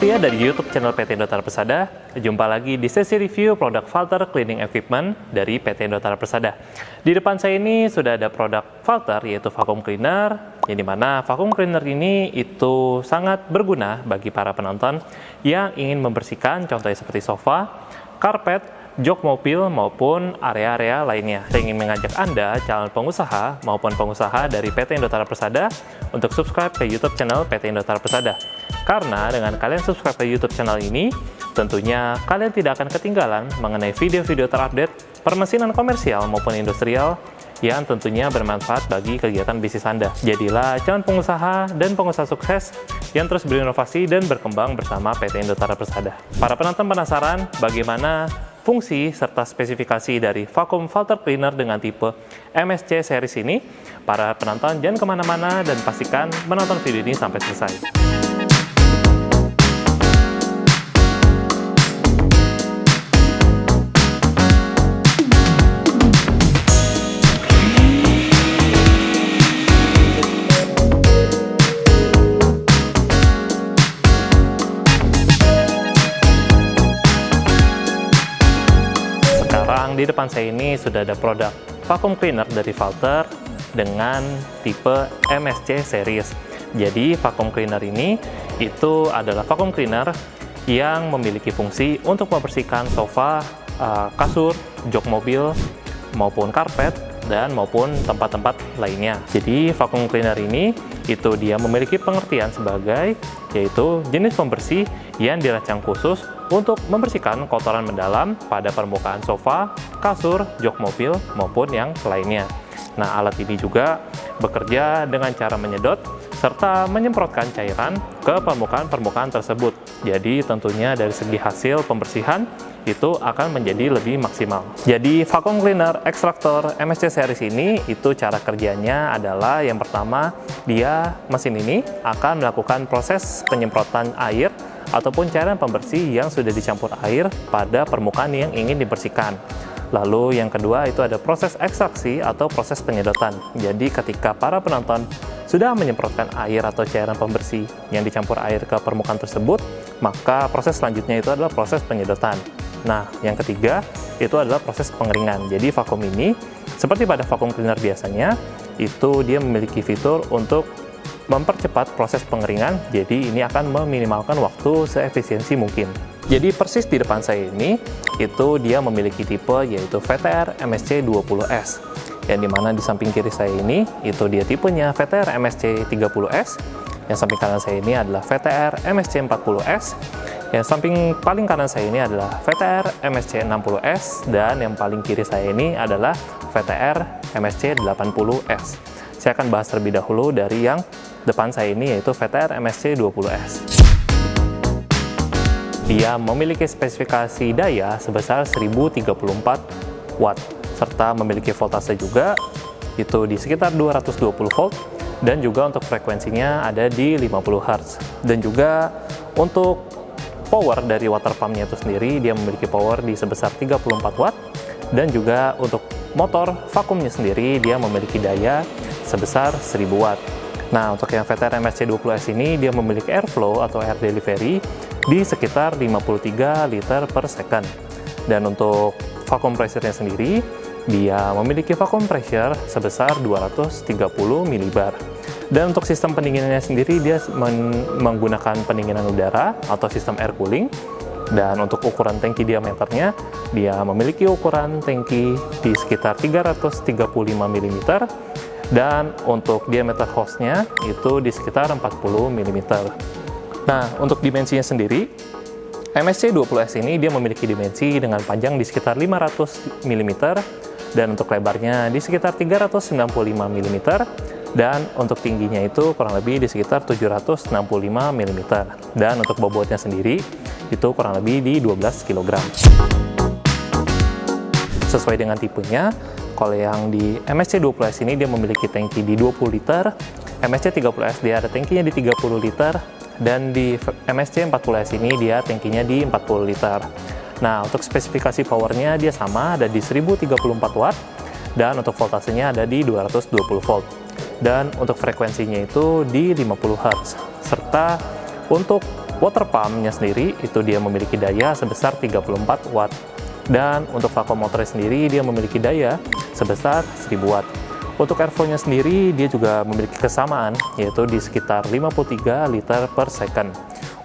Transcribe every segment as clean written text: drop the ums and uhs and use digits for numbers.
setia dari YouTube channel PT Indotara Persada. Jumpa lagi di sesi review produk filter cleaning equipment dari PT Indotara Persada. Di depan saya ini sudah ada produk filter yaitu vacuum cleaner, yang dimana vacuum cleaner ini itu sangat berguna bagi para penonton yang ingin membersihkan contohnya seperti sofa, karpet, jok mobil maupun area-area lainnya. Saya ingin mengajak Anda, calon pengusaha maupun pengusaha dari PT Indotara Persada untuk subscribe ke YouTube channel PT Indotara Persada. Karena dengan kalian subscribe ke YouTube channel ini, tentunya kalian tidak akan ketinggalan mengenai video-video terupdate permesinan komersial maupun industrial yang tentunya bermanfaat bagi kegiatan bisnis Anda. Jadilah calon pengusaha dan pengusaha sukses yang terus berinovasi dan berkembang bersama PT Indotara Persada. Para penonton penasaran bagaimana fungsi serta spesifikasi dari vacuum filter cleaner dengan tipe MSC series ini? Para penonton jangan kemana-mana dan pastikan menonton video ini sampai selesai. Di depan saya ini sudah ada produk vacuum cleaner dari filter dengan tipe MSC series. Jadi vacuum cleaner ini itu adalah vacuum cleaner yang memiliki fungsi untuk membersihkan sofa, kasur, jok mobil maupun karpet dan maupun tempat-tempat lainnya. Jadi vacuum cleaner ini itu dia memiliki pengertian sebagai yaitu jenis pembersih yang dirancang khusus untuk membersihkan kotoran mendalam pada permukaan sofa, kasur, jok mobil, maupun yang lainnya. Nah, alat ini juga bekerja dengan cara menyedot serta menyemprotkan cairan ke permukaan-permukaan tersebut. Jadi, tentunya dari segi hasil pembersihan itu akan menjadi lebih maksimal. Jadi, vacuum cleaner extractor MSC series ini itu cara kerjanya adalah yang pertama, mesin ini akan melakukan proses penyemprotan air ataupun cairan pembersih yang sudah dicampur air pada permukaan yang ingin dibersihkan. Lalu yang kedua itu ada proses ekstraksi atau proses penyedotan. Jadi ketika para penonton sudah menyemprotkan air atau cairan pembersih yang dicampur air ke permukaan tersebut, maka proses selanjutnya itu adalah proses penyedotan. Nah, yang ketiga itu adalah proses pengeringan. Jadi vacuum ini seperti pada vacuum cleaner biasanya, itu dia memiliki fitur untuk mempercepat proses pengeringan, jadi ini akan meminimalkan waktu seefisiensi mungkin. Jadi persis di depan saya ini, itu dia memiliki tipe yaitu VTR MSC 20S. Yang dimana di samping kiri saya ini, itu dia tipenya VTR MSC 30S. Yang samping kanan saya ini adalah VTR MSC 40S. Yang samping paling kanan saya ini adalah VTR MSC 60S. Dan yang paling kiri saya ini adalah VTR MSC 80S. Saya akan bahas terlebih dahulu dari yang depan saya ini yaitu VTR MSC 20S. Dia memiliki spesifikasi daya sebesar 1034 watt serta memiliki voltase juga itu di sekitar 220 volt dan juga untuk frekuensinya ada di 50 Hz. Dan juga untuk power dari water pumpnya itu sendiri dia memiliki power di sebesar 34 watt dan juga untuk motor vakumnya sendiri dia memiliki daya sebesar 1000 watt. Nah, untuk yang VTR MSC 20S ini dia memiliki airflow atau air delivery di sekitar 53 liter per second. Dan untuk vacuum pressure-nya sendiri, dia memiliki vacuum pressure sebesar 230 mbar. Dan untuk sistem pendinginannya sendiri dia menggunakan pendinginan udara atau sistem air cooling. Dan untuk ukuran tangki diameternya, dia memiliki ukuran tangki di sekitar 335 mm. Dan untuk diameter hose-nya itu di sekitar 40 mm. Nah, untuk dimensinya sendiri, MSC 20S ini dia memiliki dimensi dengan panjang di sekitar 500 mm dan untuk lebarnya di sekitar 395 mm dan untuk tingginya itu kurang lebih di sekitar 765 mm dan untuk bobotnya sendiri itu kurang lebih di 12 kg. Sesuai dengan tipenya, kalau yang di MSC 20S ini dia memiliki tangki di 20 liter, MSC 30S dia ada tangkinya di 30 liter, dan di MSC 40S ini dia tangkinya di 40 liter. Nah, untuk spesifikasi powernya dia sama, ada di 1034 watt, dan untuk voltasenya ada di 220 volt. Dan untuk frekuensinya itu di 50 Hz. Serta untuk water pump-nya sendiri itu dia memiliki daya sebesar 34 watt. Dan untuk vacuum motornya sendiri dia memiliki daya sebesar 1000 watt. Untuk airflow-nya sendiri dia juga memiliki kesamaan, yaitu di sekitar 53 liter per second.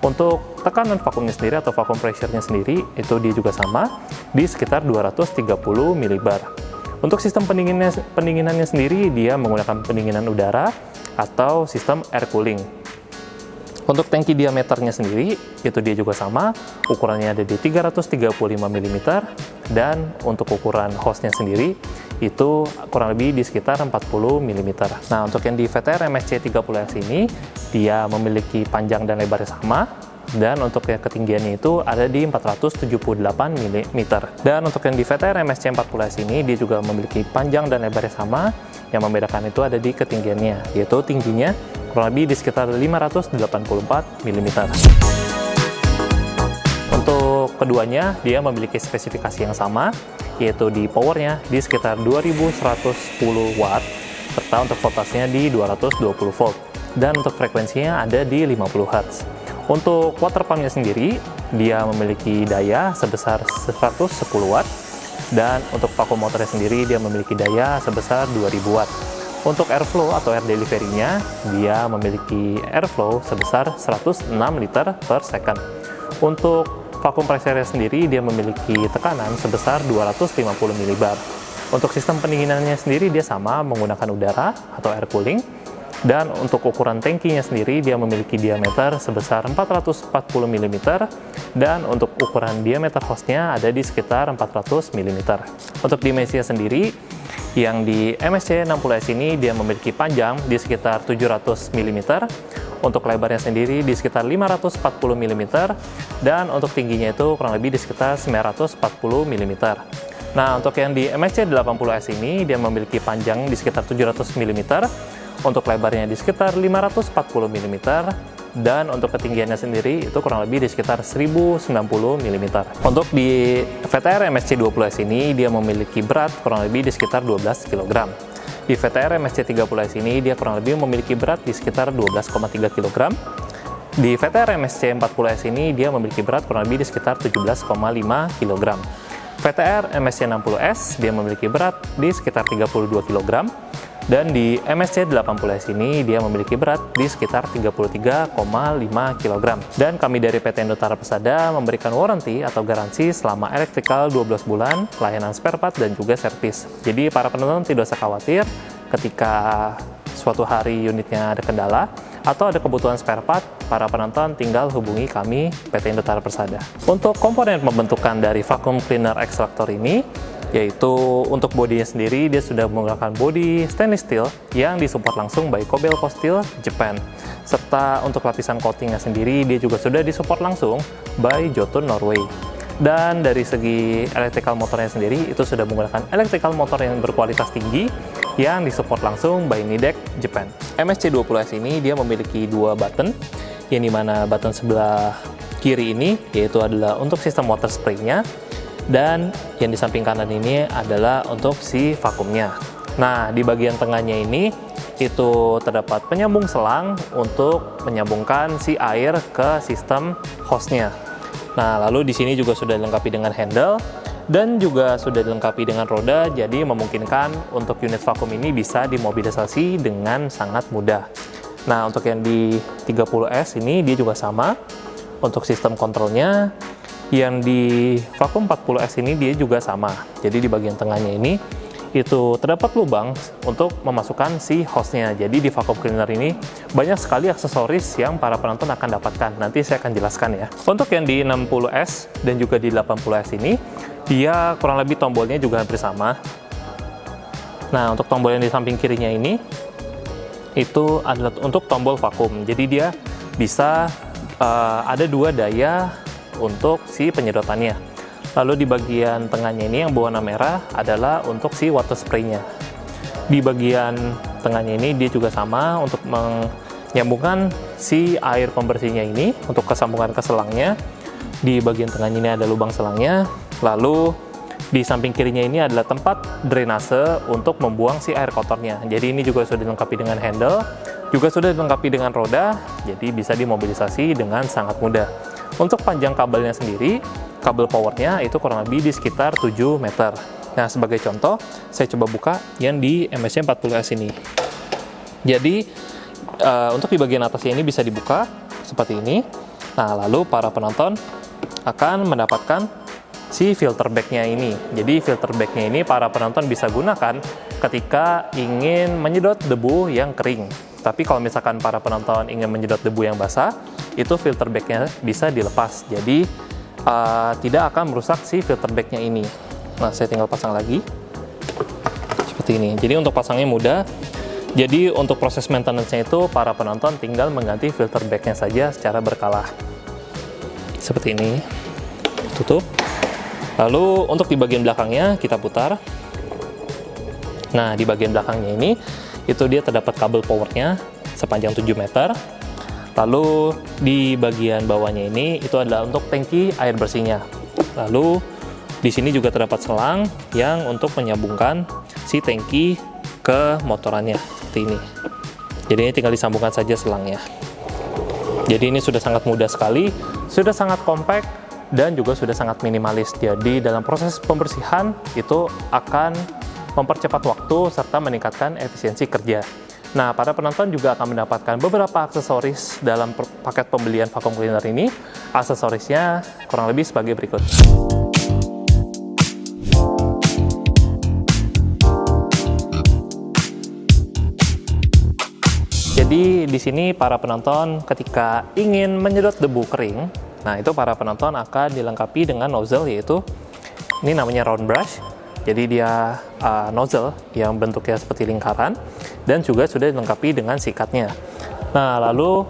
Untuk tekanan vakumnya sendiri atau vacuum pressure-nya sendiri itu dia juga sama di sekitar 230 mbar. Untuk sistem pendinginannya sendiri dia menggunakan pendinginan udara atau sistem air cooling. Untuk tangki diameternya sendiri itu dia juga sama, ukurannya ada di 335 mm, dan untuk ukuran hose-nya sendiri itu kurang lebih di sekitar 40 mm. Nah, untuk yang di VTR MSC 30S ini dia memiliki panjang dan lebarnya sama, dan untuk yang ketinggiannya itu ada di 478 mm. Dan untuk yang di VTR MSC 40S ini dia juga memiliki panjang dan lebarnya sama, yang membedakan itu ada di ketinggiannya, yaitu tingginya kurang lebih di sekitar 584 mm. Untuk keduanya dia memiliki spesifikasi yang sama, yaitu di powernya di sekitar 2110 watt, serta untuk voltasenya di 220 volt, dan untuk frekuensinya ada di 50 Hz. Untuk water pump-nya sendiri dia memiliki daya sebesar 110 watt, dan untuk vacuum motornya sendiri dia memiliki daya sebesar 2000 watt. Untuk airflow atau air delivery-nya, dia memiliki airflow sebesar 106 liter per second. Untuk vacuum pressure-nya sendiri, dia memiliki tekanan sebesar 250 mbar. Untuk sistem pendinginannya sendiri, dia sama menggunakan udara atau air cooling. Dan untuk ukuran tangkinya sendiri, dia memiliki diameter sebesar 440 mm. Dan untuk ukuran diameter hose-nya ada di sekitar 400 mm. Untuk dimensinya sendiri, yang di MSC 60S ini dia memiliki panjang di sekitar 700 mm, untuk lebarnya sendiri di sekitar 540 mm, dan untuk tingginya itu kurang lebih di sekitar 940 mm. Nah, untuk yang di MSC 80S ini dia memiliki panjang di sekitar 700 mm, untuk lebarnya di sekitar 540 mm, dan untuk ketinggiannya sendiri itu kurang lebih di sekitar 1090 mm. Untuk di VTR MSC 20S ini dia memiliki berat kurang lebih di sekitar 12 kg. Di VTR MSC 30S ini dia kurang lebih memiliki berat di sekitar 12,3 kg. Di VTR MSC 40S ini dia memiliki berat kurang lebih di sekitar 17,5 kg. VTR MSC 60S dia memiliki berat di sekitar 32 kg. Dan di MSC 80S ini dia memiliki berat di sekitar 33,5 kg. Dan kami dari PT Indotara Persada memberikan warranty atau garansi selama electrical 12 bulan, layanan spare part dan juga servis. Jadi para penonton tidak usah khawatir ketika suatu hari unitnya ada kendala atau ada kebutuhan spare part, para penonton tinggal hubungi kami PT Indotara Persada. Untuk komponen pembentukan dari vacuum cleaner extractor ini, yaitu untuk bodinya sendiri dia sudah menggunakan bodi stainless steel yang disupport langsung by Kobelco Steel Japan, serta untuk lapisan coatingnya sendiri dia juga sudah disupport langsung by Jotun Norway. Dan dari segi electrical motornya sendiri itu sudah menggunakan electrical motor yang berkualitas tinggi yang disupport langsung by Nidec Japan. MSC 20S ini dia memiliki dua button, yang dimana button sebelah kiri ini yaitu adalah untuk sistem water spray-nya, dan yang di samping kanan ini adalah untuk si vakumnya. Nah, di bagian tengahnya ini itu terdapat penyambung selang untuk menyambungkan si air ke sistem hose-nya. Nah, lalu di sini juga sudah dilengkapi dengan handle dan juga sudah dilengkapi dengan roda, jadi memungkinkan untuk unit vakum ini bisa dimobilisasi dengan sangat mudah. Nah, untuk yang di 30S ini dia juga sama untuk sistem kontrolnya. Yang di vakum 40S ini dia juga sama. Jadi di bagian tengahnya ini itu terdapat lubang untuk memasukkan si hose-nya. Jadi di vacuum cleaner ini banyak sekali aksesoris yang para penonton akan dapatkan. Nanti saya akan jelaskan ya. Untuk yang di 60S dan juga di 80S ini, dia kurang lebih tombolnya juga hampir sama. Nah, untuk tombol yang di samping kirinya ini, itu adalah untuk tombol vakum. Jadi dia bisa ada dua daya untuk si penyedotannya. Lalu di bagian tengahnya ini yang berwarna merah adalah untuk si water spray-nya. Di bagian tengahnya ini dia juga sama untuk menyambungkan si air pembersihnya ini untuk kesambungan ke selangnya. Di bagian tengahnya ini ada lubang selangnya. Lalu di samping kirinya ini adalah tempat drainase untuk membuang si air kotornya. Jadi ini juga sudah dilengkapi dengan handle Juga sudah dilengkapi dengan roda, jadi bisa dimobilisasi dengan sangat mudah. Untuk panjang kabelnya sendiri, kabel powernya itu kurang lebih di sekitar 7 meter. Nah, sebagai contoh, saya coba buka yang di MSC40S ini. Jadi, untuk di bagian atasnya ini bisa dibuka seperti ini. Nah, lalu para penonton akan mendapatkan si filter bagnya ini. Jadi, filter bagnya ini para penonton bisa gunakan ketika ingin menyedot debu yang kering. Tapi kalau misalkan para penonton ingin menyedot debu yang basah, itu filter bagnya bisa dilepas. Jadi tidak akan merusak si filter bagnya ini. Nah, saya tinggal pasang lagi seperti ini. Jadi untuk pasangnya mudah. Jadi untuk proses maintenance-nya itu para penonton tinggal mengganti filter bagnya saja secara berkala. Seperti ini. Tutup. Lalu untuk di bagian belakangnya kita putar. Nah, di bagian belakangnya ini itu dia terdapat kabel powernya sepanjang 7 meter. Lalu di bagian bawahnya ini itu adalah untuk tangki air bersihnya. Lalu di sini juga terdapat selang yang untuk menyambungkan si tangki ke motorannya seperti ini. Jadi ini tinggal disambungkan saja selangnya. Jadi ini sudah sangat mudah sekali, sudah sangat compact dan juga sudah sangat minimalis. Jadi dalam proses pembersihan itu akan mempercepat waktu serta meningkatkan efisiensi kerja. Nah, para penonton juga akan mendapatkan beberapa aksesoris dalam paket pembelian vacuum cleaner ini. Aksesorisnya kurang lebih sebagai berikut. Jadi di sini para penonton ketika ingin menyedot debu kering, nah itu para penonton akan dilengkapi dengan nozzle, yaitu ini namanya round brush. Jadi dia nozzle yang bentuknya seperti lingkaran dan juga sudah dilengkapi dengan sikatnya. Nah, lalu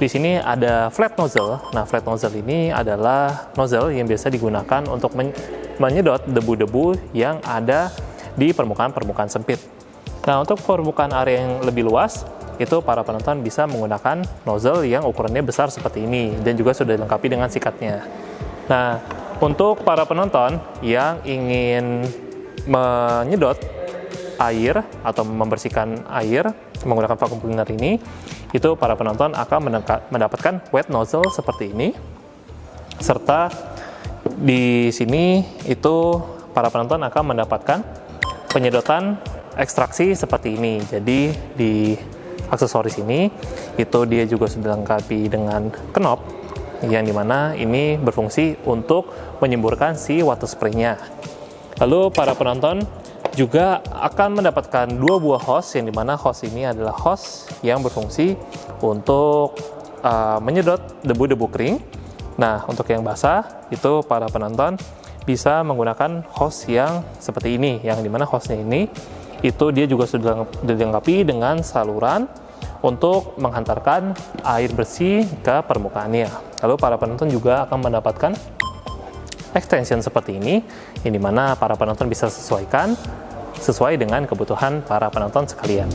di sini ada flat nozzle. Nah, flat nozzle ini adalah nozzle yang biasa digunakan untuk menyedot debu-debu yang ada di permukaan-permukaan sempit. Nah, untuk permukaan area yang lebih luas, itu para penonton bisa menggunakan nozzle yang ukurannya besar seperti ini dan juga sudah dilengkapi dengan sikatnya. Nah, untuk para penonton yang ingin menyedot air atau membersihkan air menggunakan vacuum cleaner ini, itu para penonton akan mendapatkan wet nozzle seperti ini, serta di sini itu para penonton akan mendapatkan penyedotan ekstraksi seperti ini. Jadi di aksesoris ini itu dia juga sudah dilengkapi dengan knop yang dimana ini berfungsi untuk menyemburkan si water spray-nya. Lalu para penonton juga akan mendapatkan 2 buah hose, yang dimana hose ini adalah hose yang berfungsi untuk menyedot debu-debu kering. Nah, untuk yang basah itu para penonton bisa menggunakan hose yang seperti ini, yang dimana hose-nya ini itu dia juga sudah dilengkapi dengan saluran untuk menghantarkan air bersih ke permukaannya. Lalu para penonton juga akan mendapatkan extension seperti ini, yang dimana para penonton bisa sesuaikan sesuai dengan kebutuhan para penonton sekalian.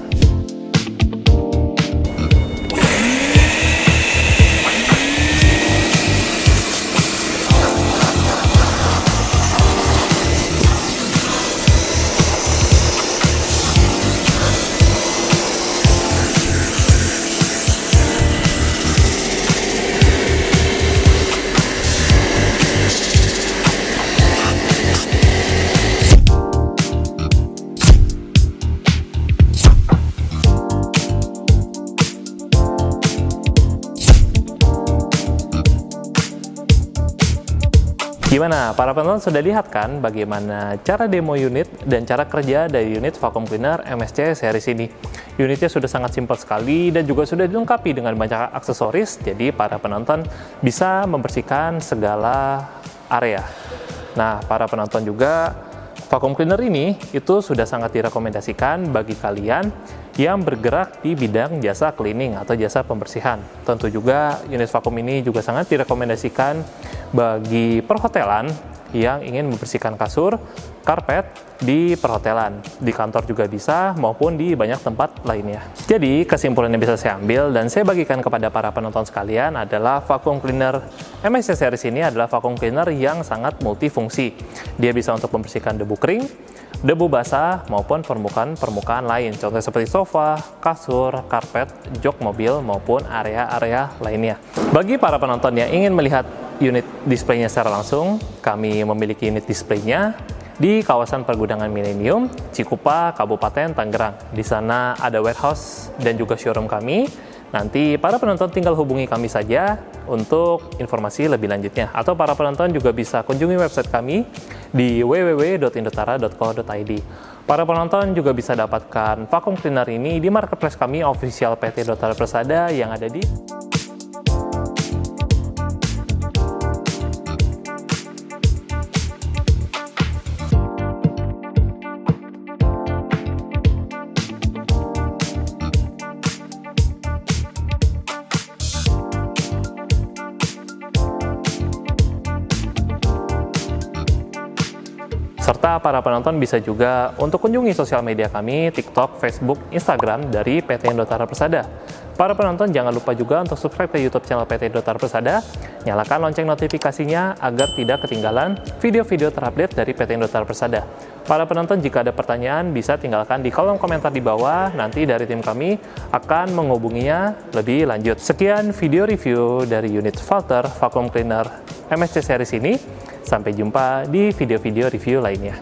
Gimana? Para penonton sudah lihat kan bagaimana cara demo unit dan cara kerja dari unit vacuum cleaner MSC series ini. Unitnya sudah sangat simpel sekali dan juga sudah dilengkapi dengan banyak aksesoris, jadi para penonton bisa membersihkan segala area. Nah, para penonton juga, vacuum cleaner ini itu sudah sangat direkomendasikan bagi kalian yang bergerak di bidang jasa cleaning atau jasa pembersihan. Tentu juga unit vacuum ini juga sangat direkomendasikan bagi perhotelan yang ingin membersihkan kasur, karpet di perhotelan, di kantor juga bisa, maupun di banyak tempat lainnya. Jadi kesimpulan yang bisa saya ambil dan saya bagikan kepada para penonton sekalian adalah vacuum cleaner MSC series ini adalah vacuum cleaner yang sangat multifungsi. Dia bisa untuk membersihkan debu kering, debu basah maupun permukaan-permukaan lain, contoh seperti sofa, kasur, karpet, jok mobil, maupun area-area lainnya. Bagi para penonton yang ingin melihat unit displaynya secara langsung, kami memiliki unit displaynya di kawasan Pergudangan Milenium, Cikupa, Kabupaten Tangerang. Di sana ada warehouse dan juga showroom kami. Nanti para penonton tinggal hubungi kami saja untuk informasi lebih lanjutnya. Atau para penonton juga bisa kunjungi website kami di www.indotara.co.id. Para penonton juga bisa dapatkan vacuum cleaner ini di marketplace kami official PT Indotara Persada yang ada di serta para penonton bisa juga untuk kunjungi sosial media kami, TikTok, Facebook, Instagram dari PT Indotara Persada. Para penonton jangan lupa juga untuk subscribe ke YouTube channel PT Indotara Persada, nyalakan lonceng notifikasinya agar tidak ketinggalan video-video terupdate dari PT Indotara Persada. Para penonton jika ada pertanyaan bisa tinggalkan di kolom komentar di bawah, nanti dari tim kami akan menghubunginya lebih lanjut. Sekian video review dari unit Valter Vacuum Cleaner MSC Series ini. Sampai jumpa di video-video review lainnya.